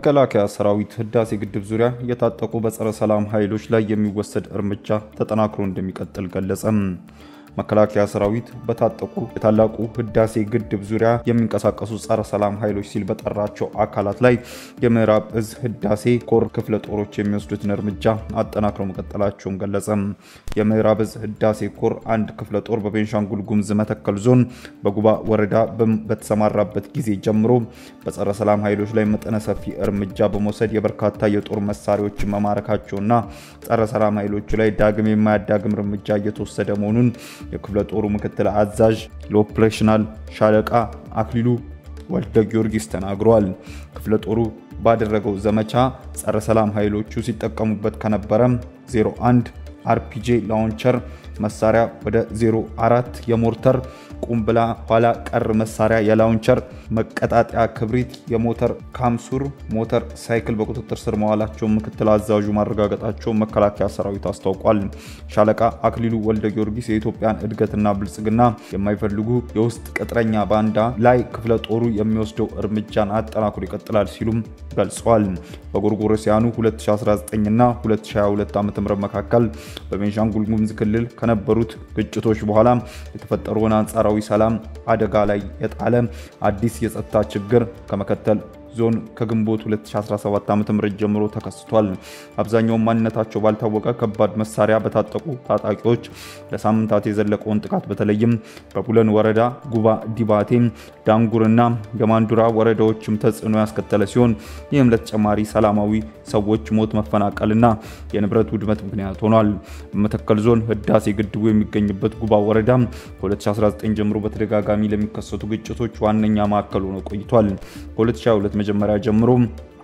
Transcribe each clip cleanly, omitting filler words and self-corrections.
በመከላከያ ሰራዊት ህዳሴ ግድብ ዙሪያ የታጠቁ በጸረ ሰላም ኃይሎች ላይ የሚወሰድ እርምጃ ተጠናክሮ እንደሚቀጥል ገለጸ። መከላከያ ሰራዊት በታጠቁ የታላቁ ህዳሴ ግድብ ዙሪያ የሚንቀሳቀሱ ጸረ ሰላም ኃይሎች ሲል በጠራቸው አካላት ላይ የምዕራብ እዝ ህዳሴ ኮር ክፍለ ጦሮች የሚወስዱትን እርምጃ አጠናክሮ መቀጠላቸውን ገለጸ። የምዕራብ እዝ ህዳሴ ኮር አንድ ክፍለ ጦር በቤንሻንጉል ጉሙዝ መተከል ዞን በጉባ ወረዳ በተሰማራበት ጊዜ ጀምሮ በጸረ ሰላም ኃይሎች ላይ መጠነ ሰፊ እርምጃ በመውሰድ የበርካታ የጦር መሳሪያዎችን መማረካቸውና ጸረ ሰላም ኃይሎቹ ላይ ዳግም የማያዳግም እርምጃ እየተወሰደ መሆኑን የክፍለ ጦሩ ምክትል አዛዥ ለኦፕሬሽናል ሻለቃ አክሊሉ ወልደ ጊዮርጊስ ተናግሯል። ክፍለ ጦሩ ባደረገው ዘመቻ ጸረ ሰላም ኃይሎቹ ሲጠቀሙበት ከነበረ 01 አርፒጂ ላውንቸር መሳሪያ ወደ 04 የሞርተር ቁምብላ ኋላ ቀር መሳሪያ የላውንቸር መቀጣጣያ ክብሪት የሞተር ካምሱር ሞተር ሳይክል በቁጥጥር ስር መዋላቸው ምክትል አዛዡ ማረጋገጣቸው መከላከያ ሰራዊት አስታውቋል። ሻለቃ አክሊሉ ወልደ ጊዮርጊስ የኢትዮጵያን እድገትና ብልጽግና የማይፈልጉ የውስጥ ቅጥረኛ ባንዳ ላይ ክፍለ ጦሩ የሚወስደው እርምጃን አጠናክሮ ይቀጥላል ሲሉም ገልጸዋል። በጎርጎሮሲያኑ 2019 እና 2022 ዓ.ም መካከል በቤንሻንጉል ጉሙዝ ክልል ከነበሩት ግጭቶች በኋላ የተፈጠረውን አንጻራዊ ሰላም አደጋ ላይ የጣለ አዲስ የጸጥታ ችግር ከመከተል ዞን ከግንቦት 2017 ዓ.ም ጀምሮ ተከስቷል። አብዛኛው ማንነታቸው ባልታወቀ ከባድ መሳሪያ በታጠቁ ታጣቂዎች ለሳምንታት የዘለቀውን ጥቃት በተለይም በቡለን ወረዳ ጉባ ዲባቴ ዳንጉርና የማንዱራ ወረዳዎችም ተጽዕኖ ያስከተለ ሲሆን ይህም ለተጨማሪ ሰላማዊ ሰዎች ሞት መፈናቀልና የንብረት ውድመት ምክንያት ሆኗል። በመተከል ዞን ህዳሴ ግድቡ የሚገኝበት ጉባ ወረዳ ከ2019 ጀምሮ በተደጋጋሚ ለሚከሰቱ ግጭቶች ዋነኛ ማዕከል ሆኖ ቆይቷል። ከ2022 መጀመሪያ ጀምሮ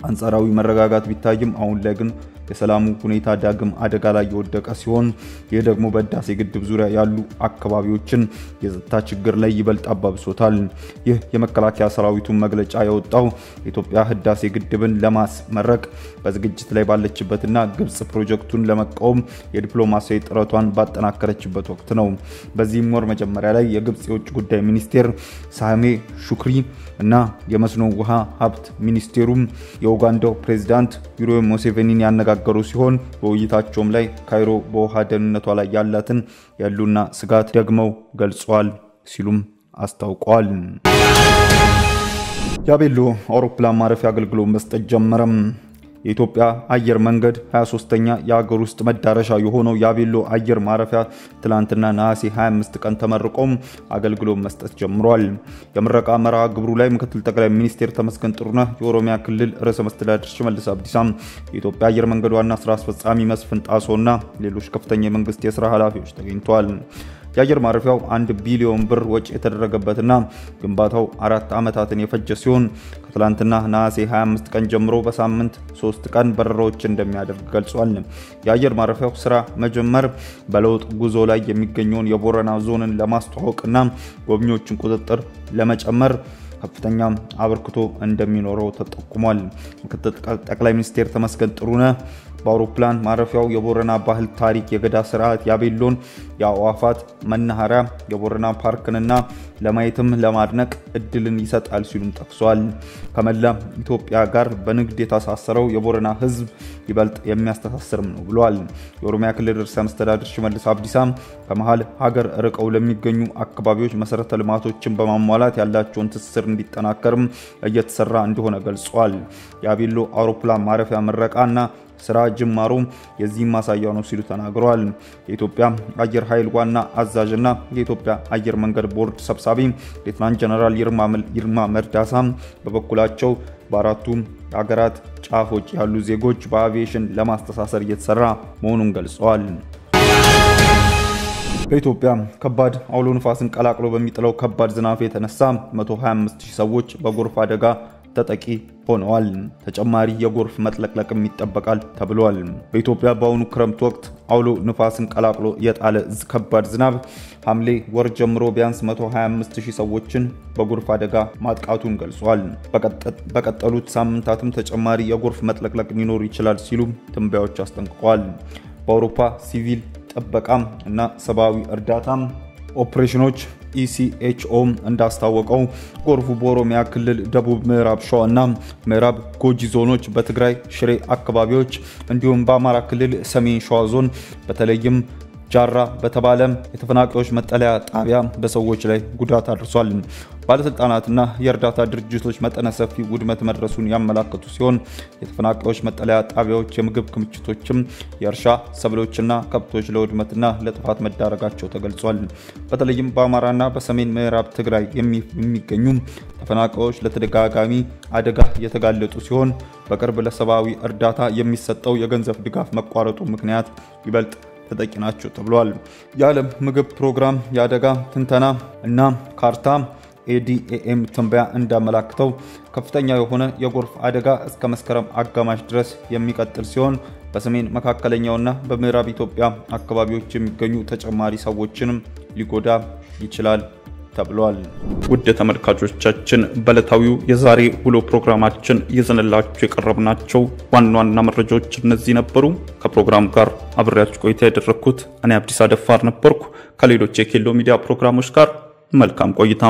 አንጻራዊ መረጋጋት ቢታይም አሁን ላይ ግን የሰላሙ ሁኔታ ዳግም አደጋ ላይ የወደቀ ሲሆን ይህ ደግሞ በህዳሴ ግድብ ዙሪያ ያሉ አካባቢዎችን የጸጥታ ችግር ላይ ይበልጥ አባብሶታል። ይህ የመከላከያ ሰራዊቱን መግለጫ ያወጣው ኢትዮጵያ ህዳሴ ግድብን ለማስመረቅ በዝግጅት ላይ ባለችበትና ግብጽ ፕሮጀክቱን ለመቃወም የዲፕሎማሲያዊ ጥረቷን ባጠናከረችበት ወቅት ነው። በዚህም ወር መጀመሪያ ላይ የግብጽ የውጭ ጉዳይ ሚኒስቴር ሳሜ ሹክሪ እና የመስኖ ውሃ ሀብት ሚኒስቴሩም የኡጋንዳው ፕሬዝዳንት ዩዌሪ ሙሴቬኒን ያነጋገሩ ሲሆን በውይይታቸውም ላይ ካይሮ በውሃ ደህንነቷ ላይ ያላትን ያሉና ስጋት ደግመው ገልጸዋል ሲሉም አስታውቀዋል። ያቤሎ አውሮፕላን ማረፊያ አገልግሎት መስጠት ጀመረ። የኢትዮጵያ አየር መንገድ 23ኛ የሀገር ውስጥ መዳረሻ የሆነው ያቤሎ አየር ማረፊያ ትላንትና ነሐሴ 25 ቀን ተመርቆም አገልግሎት መስጠት ጀምሯል። የምረቃ መርሃ ግብሩ ላይ ምክትል ጠቅላይ ሚኒስትር ተመስገን ጥሩነህ፣ የኦሮሚያ ክልል ርዕሰ መስተዳድር ሽመልስ አብዲሳ፣ የኢትዮጵያ አየር መንገድ ዋና ስራ አስፈጻሚ መስፍን ጣሶና ሌሎች ከፍተኛ የመንግስት የሥራ ኃላፊዎች ተገኝተዋል። የአየር ማረፊያው 1 ቢሊዮን ብር ወጪ የተደረገበትና ግንባታው 4 ዓመታትን የፈጀ ሲሆን ከትላንትና ነሐሴ 25 ቀን ጀምሮ በሳምንት 3 ቀን በረራዎች እንደሚያደርግ ገልጿል። የአየር ማረፊያው ስራ መጀመር በለውጥ ጉዞ ላይ የሚገኘውን የቦረና ዞንን ለማስተዋወቅና ጎብኚዎችን ቁጥጥር ለመጨመር ከፍተኛ አበርክቶ እንደሚኖረው ተጠቁሟል። ምክትል ጠቅላይ ሚኒስትር ተመስገን ጥሩነህ በአውሮፕላን ማረፊያው የቦረና ባህል ታሪክ የገዳ ስርዓት ያቤሎን የአዋፋት መናኸሪያ የቦረና ፓርክንና ለማየትም ለማድነቅ እድልን ይሰጣል ሲሉም ጠቅሷል። ከመላ ኢትዮጵያ ጋር በንግድ የተሳሰረው የቦረና ህዝብ ይበልጥ የሚያስተሳስርም ነው ብሏል። የኦሮሚያ ክልል ርዕሰ መስተዳድር ሽመልስ አብዲሳ ከመሃል ሀገር ርቀው ለሚገኙ አካባቢዎች መሰረተ ልማቶችን በማሟላት ያላቸውን ትስስር እንዲጠናከርም እየተሰራ እንደሆነ ገልጿል። ያቤሎ አውሮፕላን ማረፊያ ምረቃና ስራ ጅማሩ የዚህ ማሳያ ነው ሲሉ ተናግረዋል። የኢትዮጵያ አየር ኃይል ዋና አዛዥና የኢትዮጵያ አየር መንገድ ቦርድ ሰብሳቢ ሌተናንት ጀነራል ይርማ መርዳሳ በበኩላቸው በአራቱ ሀገራት ጫፎች ያሉ ዜጎች በአቪዬሽን ለማስተሳሰር እየተሰራ መሆኑን ገልጸዋል። በኢትዮጵያ ከባድ አውሎ ንፋስን ቀላቅሎ በሚጥለው ከባድ ዝናብ የተነሳ 125000 ሰዎች በጎርፍ አደጋ ተጠቂ ሆነዋል። ተጨማሪ የጎርፍ መጥለቅለቅም ይጠበቃል ተብሏል። በኢትዮጵያ በአሁኑ ክረምት ወቅት አውሎ ንፋስን ቀላቅሎ የጣለ ከባድ ዝናብ ሐምሌ ወር ጀምሮ ቢያንስ 125000 ሰዎችን በጎርፍ አደጋ ማጥቃቱን ገልጿል። በቀጠሉት ሳምንታትም ተጨማሪ የጎርፍ መጥለቅለቅ ሊኖር ይችላል ሲሉ ትንበያዎች አስጠንቅቀዋል። በአውሮፓ ሲቪል ጥበቃ እና ሰብአዊ እርዳታ ኦፕሬሽኖች ኢሲኤችኦ እንዳስታወቀው ጎርፉ በኦሮሚያ ክልል ደቡብ ምዕራብ ሸዋና ምዕራብ ጎጂ ዞኖች በትግራይ ሽሬ አካባቢዎች እንዲሁም በአማራ ክልል ሰሜን ሸዋ ዞን በተለይም ጃራ በተባለ የተፈናቃዮች መጠለያ ጣቢያ በሰዎች ላይ ጉዳት አድርሷል። ባለስልጣናትና የእርዳታ ድርጅቶች መጠነ ሰፊ ውድመት መድረሱን ያመላከቱ ሲሆን የተፈናቃዮች መጠለያ ጣቢያዎች የምግብ ክምችቶችም የእርሻ ሰብሎችና ከብቶች ለውድመትና ለጥፋት መዳረጋቸው ተገልጿል። በተለይም በአማራና በሰሜን ምዕራብ ትግራይ የሚገኙ ተፈናቃዮች ለተደጋጋሚ አደጋ የተጋለጡ ሲሆን በቅርብ ለሰብአዊ እርዳታ የሚሰጠው የገንዘብ ድጋፍ መቋረጡ ምክንያት ይበልጥ ተጠቂ ናቸው ተብሏል። የዓለም ምግብ ፕሮግራም የአደጋ ትንተና እና ካርታ ADAM ትንበያ እንዳመላክተው ከፍተኛ የሆነ የጎርፍ አደጋ እስከ መስከረም አጋማሽ ድረስ የሚቀጥል ሲሆን በሰሜን መካከለኛውና በምዕራብ ኢትዮጵያ አካባቢዎች የሚገኙ ተጨማሪ ሰዎችንም ሊጎዳ ይችላል ተብሏል። ውድ ተመልካቾቻችን በዕለታዊው የዛሬ ውሎ ፕሮግራማችን ይዘንላችሁ የቀረብናቸው ዋና መረጃዎች እነዚህ ነበሩ። ከፕሮግራም ጋር አብሬያችሁ ቆይታ ያደረኩት እኔ አብዲስ አደፋር ነበርኩ። ከሌሎች የኬሎ ሚዲያ ፕሮግራሞች ጋር መልካም ቆይታ